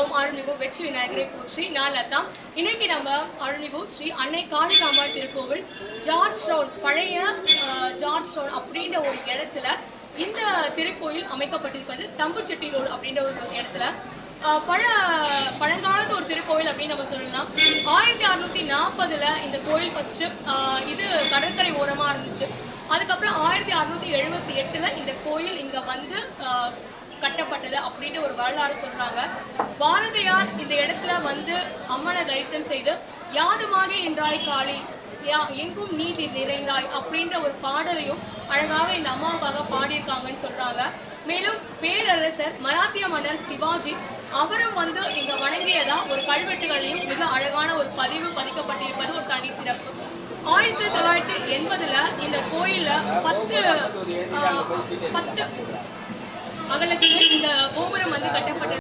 ஓம் அருள்மிகு வெற்றி விநாயகரை போற்றி. நான் லதா. இன்னைக்கு நம்ம அருள்மிகு ஸ்ரீ அன்னை காளிகாம்பாள் திருக்கோவில் ஜார்ஜ் டவுன், பழைய ஜார்ஜ் டவுன் அப்படின்ற ஒரு இடத்துல இந்த திருக்கோயில் அமைக்கப்பட்டிருப்பது. தம்புச்செட்டி ரோடு அப்படின்ற ஒரு இடத்துல பழங்காலத்து ஒரு திருக்கோயில் அப்படின்னு நம்ம சொல்லலாம். 1640 இந்த கோயில் ஃபர்ஸ்ட் இது கடற்கரை ஓரமா இருந்துச்சு. அதுக்கப்புறம் 1678 இந்த கோயில் இங்க வந்து கட்டப்பட்டது அப்படின்ற ஒரு வரலாறு சொல்றாங்க. பாரதியார் இந்த இடத்துல வந்து அம்மனை தரிசனம் செய்து யாதுமாக என்றாய் காளி எங்கும் நீதி நிறைந்தாய் அப்படின்ற ஒரு பாடலையும் அழகாக இந்த அம்மாவுக்காக பாடியிருக்காங்கன்னு சொல்றாங்க. மேலும் பேரரசர் மராத்திய மன்னர் சிவாஜி அவரும் வந்து இங்க வணங்கியதா ஒரு கல்வெட்டுகளையும் மிக அழகான ஒரு பதிவு பதிக்கப்பட்டிருப்பது ஒரு தனி சிறப்பு. 1980 இந்த கோயில 10 அகலத்துக்கு இந்த கோபுரம் வந்து கட்டப்பட்டது.